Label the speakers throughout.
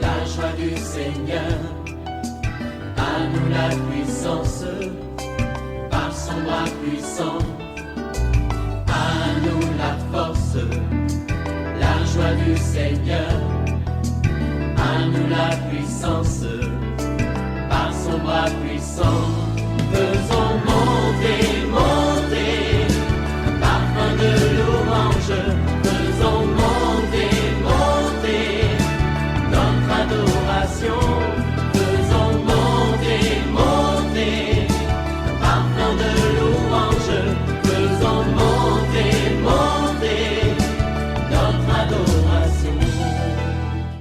Speaker 1: la joie du Seigneur. À nous la puissance, par son bras puissant. À nous la force, la joie du Seigneur. À nous la puissance, par son bras puissant. Faisons monter, monter, parfum de louange. Faisons monter, monter, notre adoration. Faisons monter, monter, parfum de louange. Faisons monter, monter, notre adoration.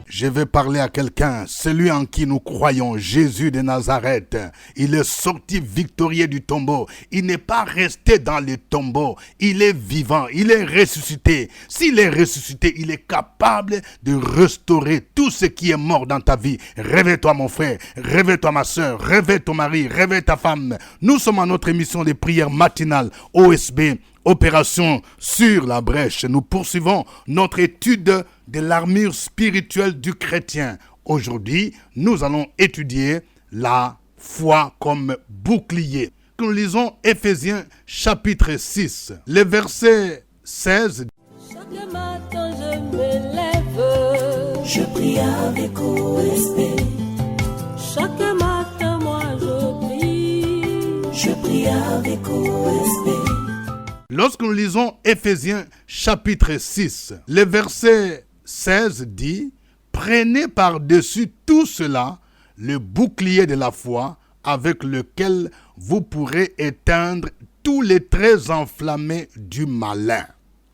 Speaker 2: Je vais parler à quelqu'un, celui en qui nous croyons, Jésus de Nazareth. Il est sorti victorieux du tombeau. Il n'est pas resté dans le tombeau. Il est vivant, il est ressuscité. S'il est ressuscité, il est capable de restaurer tout ce qui est mort dans ta vie. Réveille-toi mon frère, réveille-toi ma soeur, réveille ton mari, réveille ta femme. Nous sommes à notre émission de prière matinale OSB. Opération sur la brèche. Nous poursuivons notre étude de l'armure spirituelle du chrétien. Aujourd'hui, nous allons étudier la foi comme bouclier. Nous lisons Éphésiens chapitre 6, le verset 16.
Speaker 3: Chaque matin je me lève,
Speaker 4: je prie avec OSB.
Speaker 3: chaque matin moi
Speaker 4: je prie avec OSB.
Speaker 2: Lorsque nous lisons Éphésiens chapitre 6, le verset 16 dit « Prenez par-dessus tout cela le bouclier de la foi avec lequel vous pourrez éteindre tous les traits enflammés du malin. »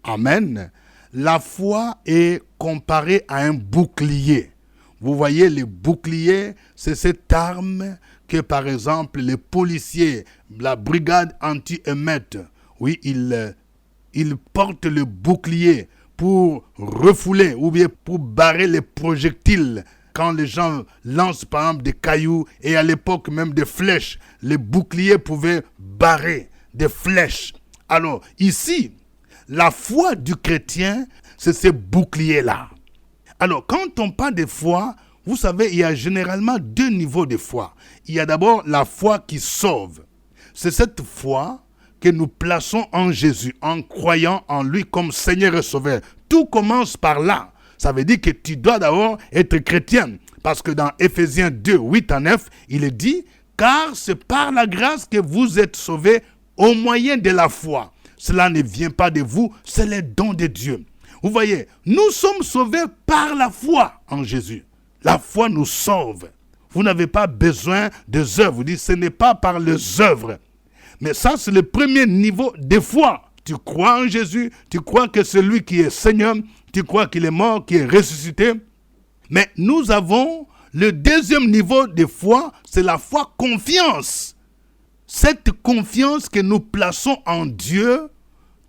Speaker 2: Amen. La foi est comparée à un bouclier. Vous voyez, le bouclier, c'est cette arme que, par exemple, les policiers, la brigade anti-émeute, oui, il porte le bouclier pour refouler ou bien pour barrer les projectiles. Quand les gens lancent par exemple des cailloux et à l'époque même des flèches, les boucliers pouvaient barrer des flèches. Alors ici, la foi du chrétien, c'est ce bouclier-là. Alors quand on parle de foi, vous savez, il y a généralement deux niveaux de foi. Il y a d'abord la foi qui sauve. C'est cette foi que nous plaçons en Jésus, en croyant en lui comme Seigneur et Sauveur. Tout commence par là. Ça veut dire que tu dois d'abord être chrétien. Parce que dans Éphésiens 2, 8 à 9, il est dit « Car c'est par la grâce que vous êtes sauvés au moyen de la foi. Cela ne vient pas de vous, c'est le don de Dieu. » Vous voyez, nous sommes sauvés par la foi en Jésus. La foi nous sauve. Vous n'avez pas besoin des œuvres. Vous dites, ce n'est pas par les œuvres. Mais ça, c'est le premier niveau de foi. Tu crois en Jésus, tu crois que c'est lui qui est Seigneur, tu crois qu'il est mort, qu'il est ressuscité. Mais nous avons le deuxième niveau de foi, c'est la foi confiance. Cette confiance que nous plaçons en Dieu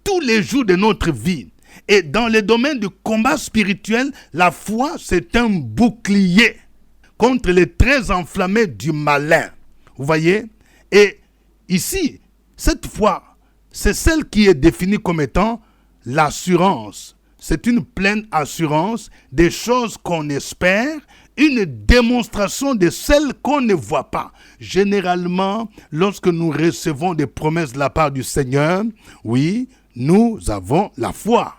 Speaker 2: tous les jours de notre vie. Et dans le domaine du combat spirituel, la foi, c'est un bouclier contre les traits enflammés du malin. Vous voyez? Et ici, cette foi, c'est celle qui est définie comme étant l'assurance. C'est une pleine assurance des choses qu'on espère, une démonstration de celles qu'on ne voit pas. Généralement, lorsque nous recevons des promesses de la part du Seigneur, oui, nous avons la foi.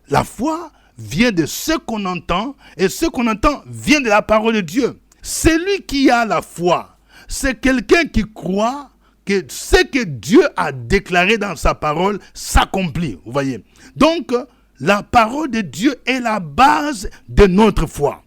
Speaker 2: La foi vient de ce qu'on entend, et ce qu'on entend vient de la parole de Dieu. Celui qui a la foi, c'est quelqu'un qui croit que ce que Dieu a déclaré dans sa parole s'accomplit. Vous voyez. Donc, la parole de Dieu est la base de notre foi.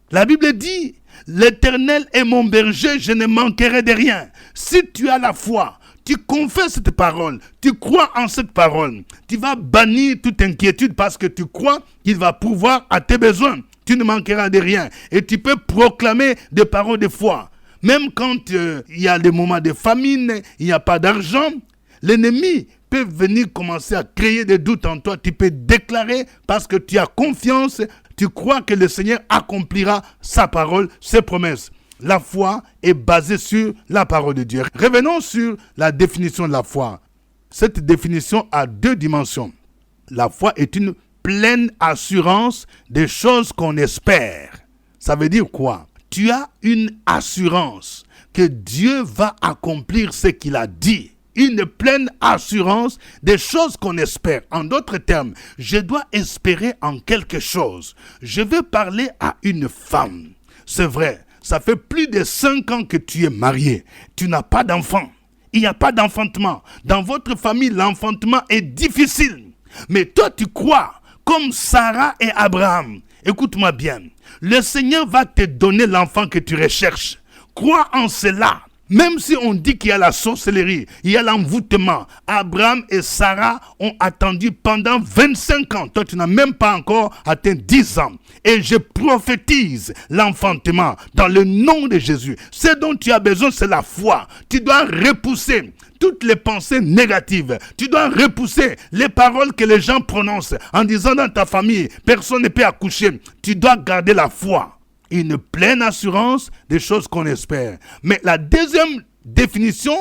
Speaker 2: La Bible dit, l'Éternel est mon berger, je ne manquerai de rien. Si tu as la foi, tu confesses cette parole, tu crois en cette parole, tu vas bannir toute inquiétude parce que tu crois qu'il va pourvoir à tes besoins. Tu ne manqueras de rien. Et tu peux proclamer des paroles de foi. Même quand il y a des moments de famine, il n'y a pas d'argent, l'ennemi peut venir commencer à créer des doutes en toi. Tu peux déclarer parce que tu as confiance, tu crois que le Seigneur accomplira sa parole, ses promesses. La foi est basée sur la parole de Dieu. Revenons sur la définition de la foi. Cette définition a deux dimensions. La foi est une pleine assurance des choses qu'on espère. Ça veut dire quoi? Tu as une assurance que Dieu va accomplir ce qu'il a dit. Une pleine assurance des choses qu'on espère. En d'autres termes, je dois espérer en quelque chose. Je veux parler à une femme. C'est vrai, ça fait plus de 5 ans que tu es marié. Tu n'as pas d'enfant. Il n'y a pas d'enfantement. Dans votre famille, l'enfantement est difficile. Mais toi, tu crois, comme Sarah et Abraham. Écoute-moi bien. Le Seigneur va te donner l'enfant que tu recherches. Crois en cela. Même si on dit qu'il y a la sorcellerie, il y a l'envoûtement. Abraham et Sarah ont attendu pendant 25 ans. Toi, tu n'as même pas encore atteint 10 ans. Et je prophétise l'enfantement dans le nom de Jésus. Ce dont tu as besoin, c'est la foi. Tu dois repousser toutes les pensées négatives. Tu dois repousser les paroles que les gens prononcent en disant dans ta famille, personne ne peut accoucher. Tu dois garder la foi. Une pleine assurance des choses qu'on espère. Mais la deuxième définition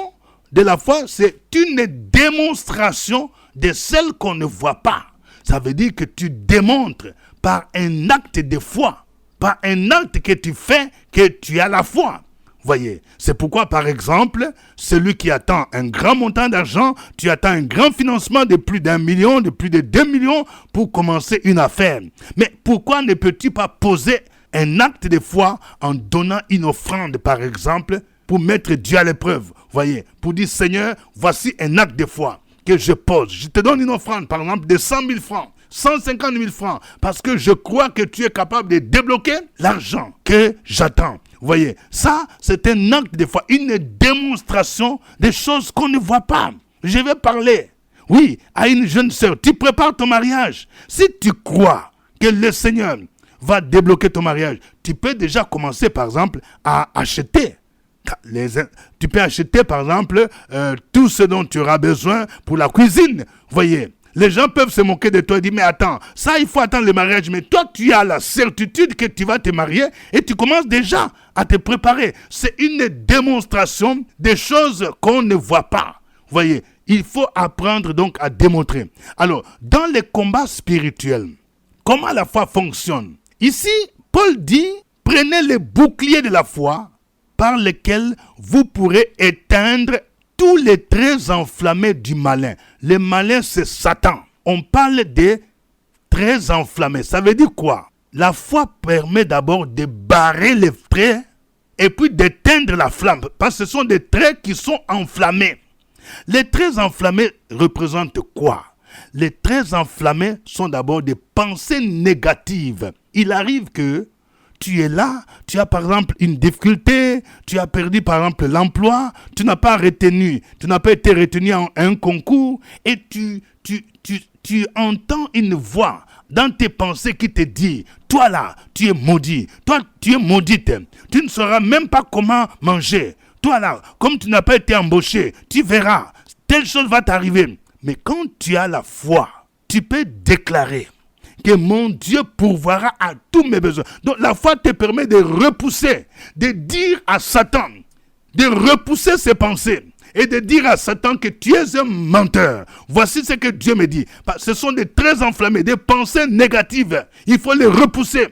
Speaker 2: de la foi, c'est une démonstration de celle qu'on ne voit pas. Ça veut dire que tu démontres par un acte de foi, par un acte que tu fais, que tu as la foi. Voyez, c'est pourquoi, par exemple, celui qui attend un grand montant d'argent, tu attends un grand financement de plus d'1 million, de plus de 2 millions pour commencer une affaire. Mais pourquoi ne peux-tu pas poser un acte de foi en donnant une offrande, par exemple, pour mettre Dieu à l'épreuve? Voyez, pour dire, Seigneur, voici un acte de foi que je pose. Je te donne une offrande, par exemple, de 100 000 francs, 150 000 francs, parce que je crois que tu es capable de débloquer l'argent que j'attends. Voyez, ça, c'est un acte de foi, une démonstration des choses qu'on ne voit pas. Je vais parler, oui, à une jeune sœur. Tu prépares ton mariage. Si tu crois que le Seigneur va débloquer ton mariage, tu peux déjà commencer, par exemple, à acheter. Tu peux acheter, par exemple, tout ce dont tu auras besoin pour la cuisine. Voyez, les gens peuvent se moquer de toi et dire, mais attends, ça, il faut attendre le mariage. Mais toi, tu as la certitude que tu vas te marier et tu commences déjà à te préparer. C'est une démonstration des choses qu'on ne voit pas. Voyez, il faut apprendre donc à démontrer. Alors, dans les combats spirituels, comment la foi fonctionne? Ici, Paul dit, prenez le bouclier de la foi par lequel vous pourrez éteindre tous les traits enflammés du malin. Le malin, c'est Satan. On parle des traits enflammés. Ça veut dire quoi? La foi permet d'abord de barrer les traits et puis d'éteindre la flamme. Parce que ce sont des traits qui sont enflammés. Les traits enflammés représentent quoi? Les traits enflammés sont d'abord des pensées négatives. Il arrive que tu es là, tu as par exemple une difficulté, tu as perdu par exemple l'emploi, tu n'as pas été retenu en un concours et tu entends une voix dans tes pensées qui te dit, toi là, tu es maudit, toi tu es maudite, tu ne sauras même pas comment manger, toi là, comme tu n'as pas été embauché, tu verras, telle chose va t'arriver. Mais quand tu as la foi, tu peux déclarer que mon Dieu pourvoira à tous mes besoins. Donc la foi te permet de repousser, de dire à Satan, de repousser ses pensées et de dire à Satan que tu es un menteur. Voici ce que Dieu me dit. Ce sont des traits enflammés, des pensées négatives. Il faut les repousser.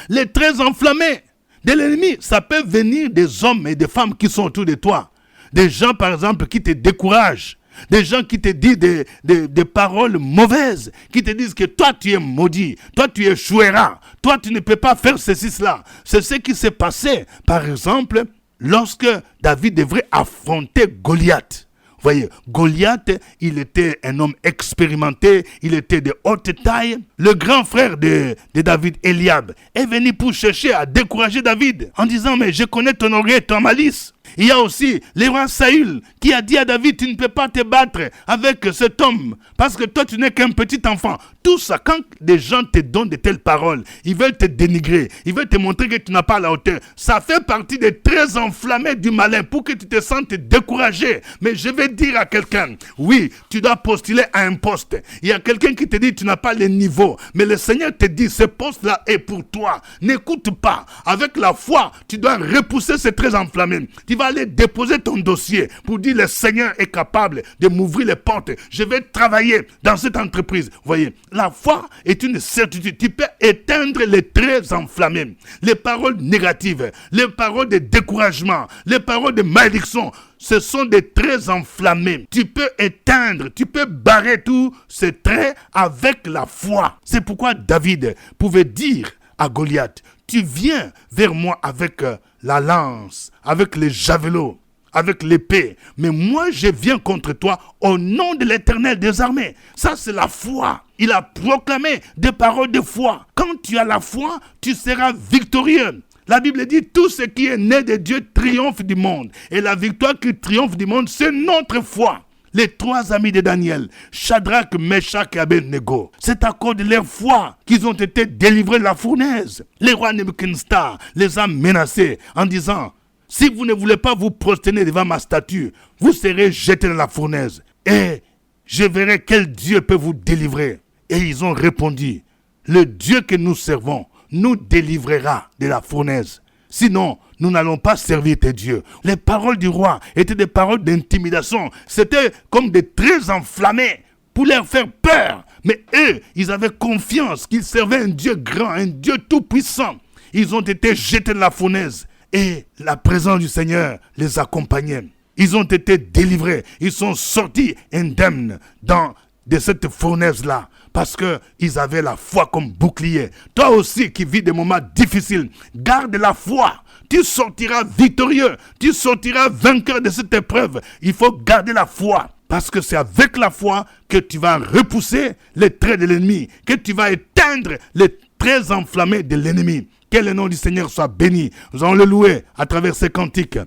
Speaker 2: Les traits enflammés de l'ennemi, ça peut venir des hommes et des femmes qui sont autour de toi. Des gens par exemple qui te découragent. Des gens qui te disent des paroles mauvaises, qui te disent que toi tu es maudit, toi tu échoueras, toi tu ne peux pas faire ceci, cela. C'est ce qui s'est passé, par exemple, lorsque David devrait affronter Goliath. Voyez, Goliath, il était un homme expérimenté, il était de haute taille. Le grand frère de David, Eliab, est venu pour chercher à décourager David en disant, mais je connais ton orgueil et ton malice. Il y a aussi le roi Saül qui a dit à David, tu ne peux pas te battre avec cet homme parce que toi tu n'es qu'un petit enfant. Tout ça, quand des gens te donnent de telles paroles, ils veulent te dénigrer, ils veulent te montrer que tu n'as pas la hauteur. Ça fait partie des traits enflammés du malin pour que tu te sentes découragé. Mais je vais dire à quelqu'un, oui, tu dois postuler à un poste. Il y a quelqu'un qui te dit tu n'as pas le niveau. Mais le Seigneur te dit ce poste-là est pour toi. N'écoute pas. Avec la foi, tu dois repousser ces traits enflammés. Tu vas vas aller déposer ton dossier pour dire le Seigneur est capable de m'ouvrir les portes. Je vais travailler dans cette entreprise. Vous voyez, la foi est une certitude. Tu peux éteindre les traits enflammés, les paroles négatives, les paroles de découragement, les paroles de malédiction. Ce sont des traits enflammés. Tu peux éteindre, tu peux barrer tous ces traits avec la foi. C'est pourquoi David pouvait dire à Goliath, tu viens vers moi avec la lance, avec les javelots, avec l'épée. Mais moi, je viens contre toi au nom de l'Éternel des armées. Ça, c'est la foi. Il a proclamé des paroles de foi. Quand tu as la foi, tu seras victorieux. La Bible dit, tout ce qui est né de Dieu triomphe du monde. Et la victoire qui triomphe du monde, c'est notre foi. Les 3 amis de Daniel, Shadrach, Meshach et Abednego, c'est à cause de leur foi qu'ils ont été délivrés de la fournaise. Le roi Nebuchadnezzar les a menacés en disant, si vous ne voulez pas vous prosterner devant ma statue, vous serez jetés dans la fournaise. Et je verrai quel Dieu peut vous délivrer. Et ils ont répondu, le Dieu que nous servons nous délivrera de la fournaise. Sinon, nous n'allons pas servir tes dieux. Les paroles du roi étaient des paroles d'intimidation. C'était comme des traits enflammés pour leur faire peur. Mais eux, ils avaient confiance qu'ils servaient un Dieu grand, un Dieu tout-puissant. Ils ont été jetés dans la fournaise et la présence du Seigneur les accompagnait. Ils ont été délivrés. Ils sont sortis indemnes de cette fournaise-là. Parce qu'ils avaient la foi comme bouclier. Toi aussi qui vis des moments difficiles, garde la foi. Tu sortiras victorieux. Tu sortiras vainqueur de cette épreuve. Il faut garder la foi. Parce que c'est avec la foi que tu vas repousser les traits de l'ennemi. Que tu vas éteindre les traits enflammés de l'ennemi. Que le nom du Seigneur soit béni. Nous allons le louer à travers ces cantiques.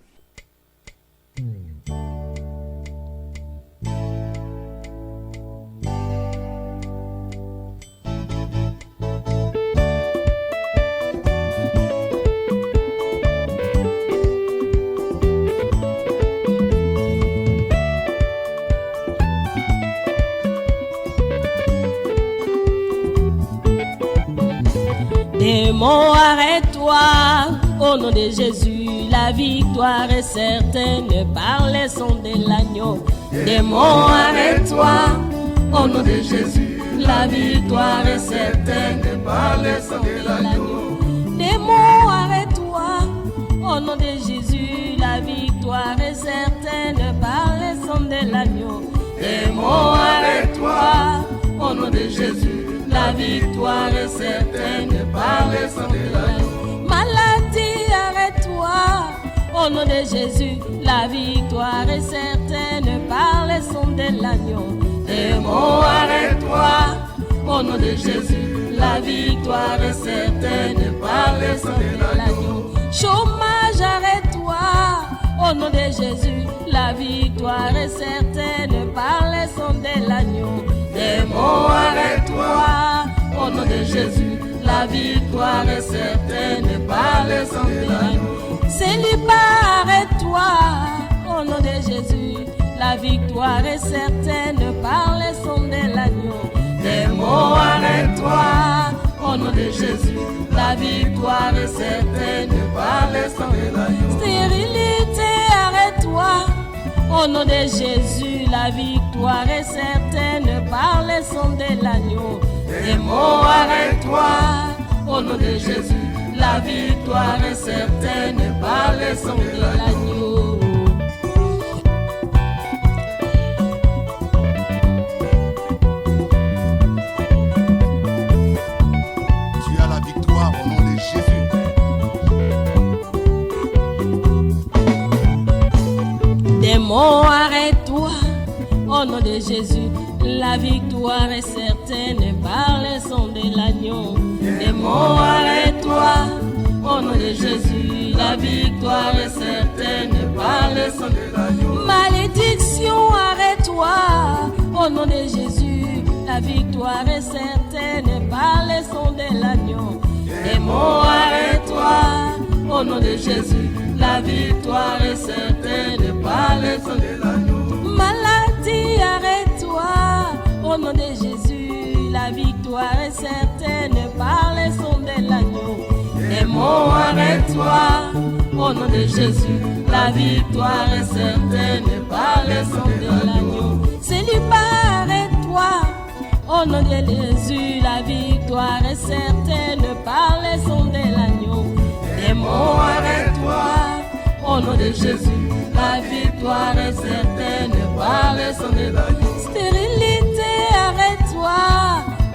Speaker 3: Démon, arrête-toi, au nom de Jésus, la victoire est certaine par les sons de l'agneau. Démon, arrête-toi, au nom de Jésus, la victoire est certaine par les sons de l'agneau. Démon, arrête-toi, au nom de Jésus, la victoire est certaine par les sons de l'agneau. Démon, arrête-toi, au nom de Jésus, la victoire est certaine par les sons de l'agneau. Maladie, arrête-toi, au nom de Jésus, la victoire est certaine par les sons de l'agneau. Démon, arrête-toi, au nom de Jésus, la victoire est certaine par les sons de l'agneau. Chômage, arrête-toi, au nom de Jésus, la victoire est certaine par les sons de l'agneau. Démon, arrête-toi, au nom de Jésus, la victoire est certaine par les sons de l'agneau. Célibat, arrête-toi, au nom de Jésus, la victoire est certaine par les sons de l'agneau. Démon, arrête-toi, au nom de Jésus, la victoire est certaine par les sons de l'agneau. Stérilité, arrête-toi, au nom de Jésus, la victoire est certaine par les sons de l'agneau. Démon, arrête-toi, au nom de Jésus, la victoire est certaine par les sons de l'agneau.
Speaker 2: Tu as la victoire au nom de Jésus.
Speaker 3: Démon, arrête-toi, au nom de Jésus, la victoire est certaine par les sons de l'agneau. Démon, arrête-toi, au nom de Jésus, la victoire est certaine par les sons de l'agneau. Malédiction, arrête-toi, au nom de Jésus, la victoire est certaine par les sons de l'agneau. Démon, arrête-toi, au nom de Jésus, la victoire est certaine par les sons de l'agneau. Maladie, arrête-toi, au nom de Jésus, la victoire est certaine par les sons de l'agneau. Démon, arrête-toi, au nom de Jésus, la victoire est certaine par le sang de l'agneau. Célibat, arrête-toi, au nom de Jésus, la victoire est certaine par le sang de l'agneau. Démon, arrête-toi, au nom de Jésus, la victoire est certaine par le sang de l'agneau. Stérilité, arrête-toi,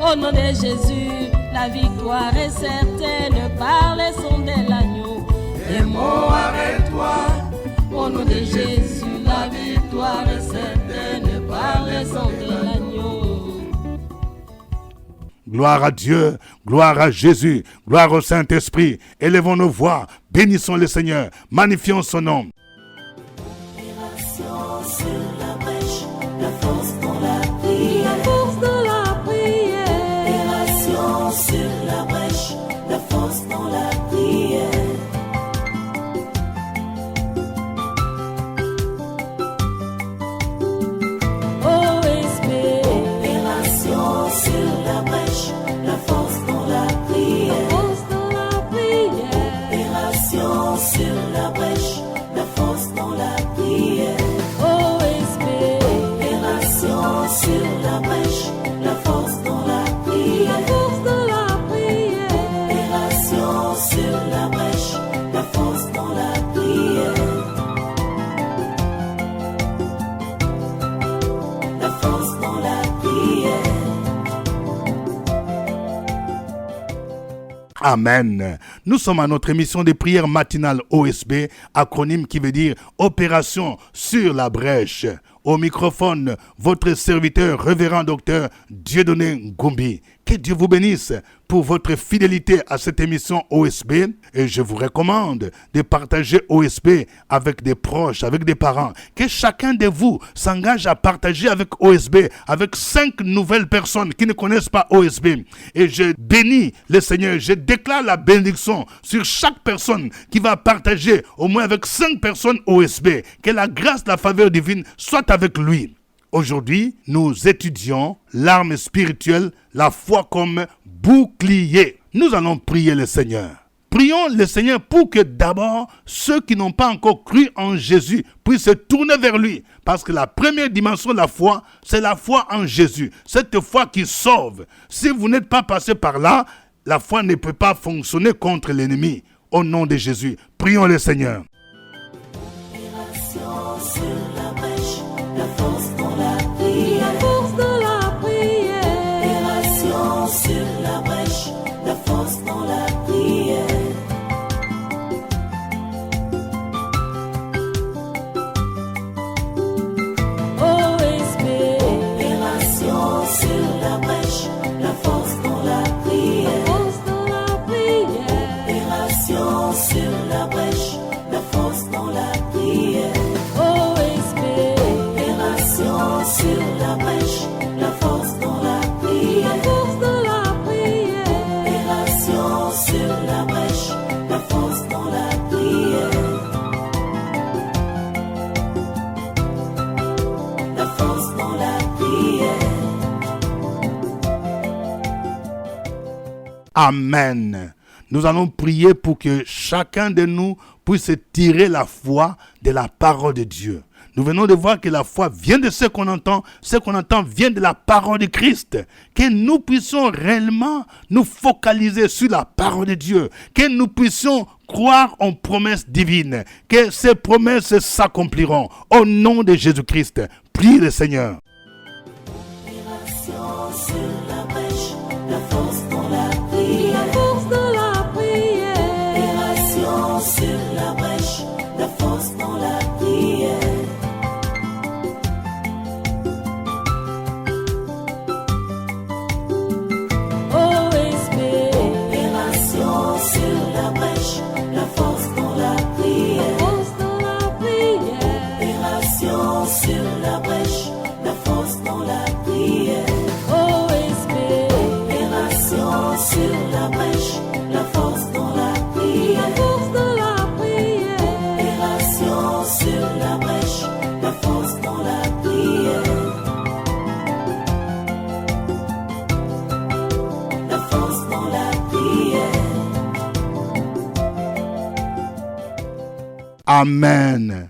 Speaker 3: au nom de Jésus, la victoire est certaine par le sang de l'agneau. Démon, arrête-toi, au nom de Jésus, la victoire est certaine par le sang de l'agneau.
Speaker 2: Gloire à Dieu, gloire à Jésus, gloire au Saint-Esprit. Élevons nos voix, bénissons le Seigneur, magnifions son nom.
Speaker 4: Opération sur la brèche, la force dans la prière.
Speaker 3: La force dans la prière.
Speaker 4: Opération sur la brèche, la force dans la prière.
Speaker 3: OSB.
Speaker 4: Opération sur la brèche, la force dans la prière.
Speaker 3: Force dans la prière.
Speaker 4: Opération sur la brèche, la force dans la prière.
Speaker 3: OSB.
Speaker 4: Opération sur la brèche, la force dans la prière.
Speaker 3: Force dans la prière.
Speaker 4: Opération sur la brèche, la force dans la prière. La force dans la prière.
Speaker 2: Amen. Nous sommes à notre émission de prière matinale OSB, acronyme qui veut dire Opération sur la brèche. Au microphone, votre serviteur, révérend docteur Dieudonné Ngumbi. Que Dieu vous bénisse pour votre fidélité à cette émission OSB. Et je vous recommande de partager OSB avec des proches, avec des parents. Que chacun de vous s'engage à partager avec OSB, avec 5 nouvelles personnes qui ne connaissent pas OSB. Et je bénis le Seigneur, je déclare la bénédiction sur chaque personne qui va partager au moins avec 5 personnes OSB. Que la grâce, la faveur divine soit avec lui. Aujourd'hui, nous étudions l'arme spirituelle, la foi comme bouclier. Nous allons prier le Seigneur. Prions le Seigneur pour que d'abord, ceux qui n'ont pas encore cru en Jésus puissent se tourner vers lui. Parce que la première dimension de la foi, c'est la foi en Jésus. Cette foi qui sauve. Si vous n'êtes pas passé par là, la foi ne peut pas fonctionner contre l'ennemi. Au nom de Jésus, prions le Seigneur.
Speaker 4: Opération sur la brèche, la force dans la prière.
Speaker 3: Force dans la prière.
Speaker 4: Opération sur la brèche, la force dans la prière.
Speaker 3: OSB.
Speaker 4: Opération sur la brèche, la force dans la prière.
Speaker 3: Force dans la prière.
Speaker 4: Opération sur la brèche, la force dans la prière.
Speaker 3: OSB.
Speaker 4: Opération sur la brèche, la force dans la prière.
Speaker 3: Force dans la prière.
Speaker 4: Opération sur la brèche, la force dans la prière. La force dans la prière.
Speaker 2: Amen. Nous allons prier pour que chacun de nous puisse tirer la foi de la parole de Dieu. Nous venons de voir que la foi vient de ce qu'on entend vient de la parole de Christ. Que nous puissions réellement nous focaliser sur la parole de Dieu. Que nous puissions croire en promesses divines. Que ces promesses s'accompliront. Au nom de Jésus-Christ, prie le Seigneur.
Speaker 4: Opération sur la brèche, la force dans la prière.
Speaker 3: Force dans la prière.
Speaker 4: Opération sur la brèche, la force dans la prière.
Speaker 3: OSB.
Speaker 4: Opération sur la brèche, la force dans la prière.
Speaker 3: Force dans la prière.
Speaker 4: Opération sur la brèche, la force dans la prière.
Speaker 3: OSB.
Speaker 4: Opération sur la brèche, la force dans la prière.
Speaker 3: Force dans la prière.
Speaker 4: Opération sur la brèche, la force dans la prière. La force dans la prière.
Speaker 2: Amen.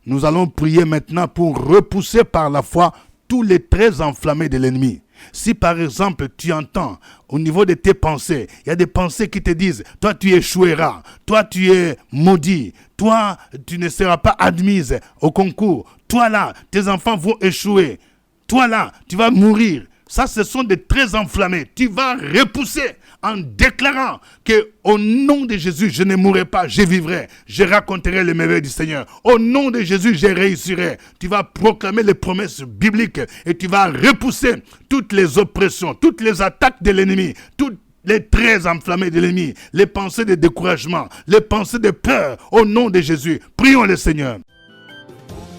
Speaker 2: Nous allons prier maintenant pour repousser par la foi tous les traits enflammés de l'ennemi. Si par exemple tu entends au niveau de tes pensées, il y a des pensées qui te disent, toi tu échoueras, toi tu es maudit, toi tu ne seras pas admise au concours, toi là tes enfants vont échouer, toi là tu vas mourir. Ça, ce sont des traits enflammés. Tu vas repousser en déclarant que au nom de Jésus, je ne mourrai pas, je vivrai. Je raconterai les merveilles du Seigneur. Au nom de Jésus, je réussirai. Tu vas proclamer les promesses bibliques et tu vas repousser toutes les oppressions, toutes les attaques de l'ennemi, toutes les traits enflammés de l'ennemi, les pensées de découragement, les pensées de peur. Au nom de Jésus, prions le Seigneur.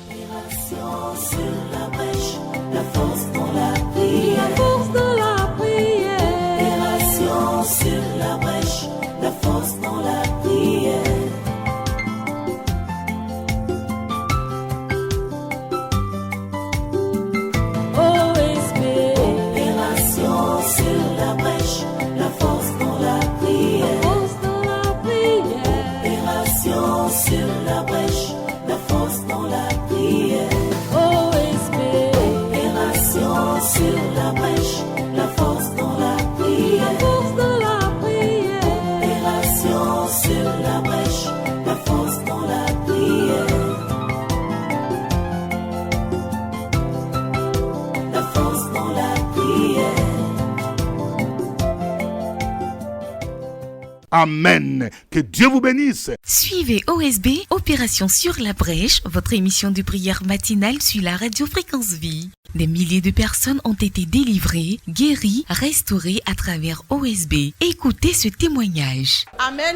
Speaker 4: Opération sur la brèche, la force dans la prière.
Speaker 3: La force dans la prière.
Speaker 4: Opération sur la brèche, la force dans la prière.
Speaker 3: OSB.
Speaker 4: Opération sur la brèche, la force dans la prière.
Speaker 3: Force dans la prière.
Speaker 4: Opération sur la brèche, la force dans la prière.
Speaker 3: OSB.
Speaker 4: Opération sur la brèche, la force dans la prière.
Speaker 3: Force dans la prière.
Speaker 4: Opération sur la brèche, la force dans la prière. La force dans la prière.
Speaker 2: Amen. Que Dieu vous bénisse.
Speaker 5: Suivez OSB, Opération sur la brèche, votre émission de prière matinale sur la radio Fréquence Vie. Des milliers de personnes ont été délivrées, guéries, restaurées à travers OSB. Écoutez ce témoignage.
Speaker 6: Amen.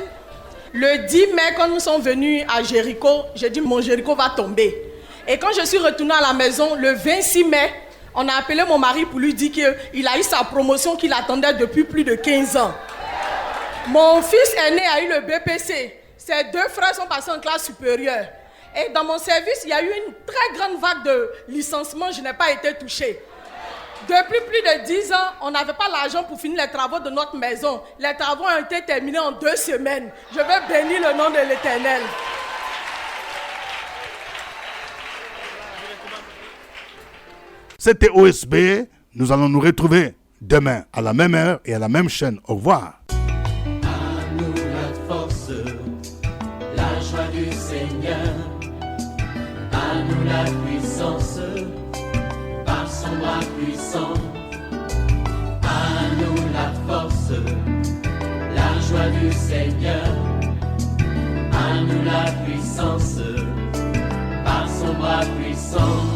Speaker 6: Le 10 mai, quand nous sommes venus à Jéricho, j'ai dit mon Jéricho va tomber. Et quand je suis retournée à la maison, le 26 mai, on a appelé mon mari pour lui dire qu'il a eu sa promotion qu'il attendait depuis plus de 15 ans. Mon fils aîné a eu le BPC. Ses deux frères sont passés en classe supérieure. Et dans mon service, il y a eu une très grande vague de licenciements. Je n'ai pas été touchée. Depuis plus de 10 ans, on n'avait pas l'argent pour finir les travaux de notre maison. Les travaux ont été terminés en 2 semaines. Je veux bénir le nom de l'Éternel.
Speaker 2: C'était OSB. Nous allons nous retrouver demain à la même heure et à la même chaîne. Au revoir.
Speaker 1: À nous la force, la joie du Seigneur. À nous la puissance, par son bras puissant. À nous la force, la joie du Seigneur. À nous la puissance, par son bras puissant.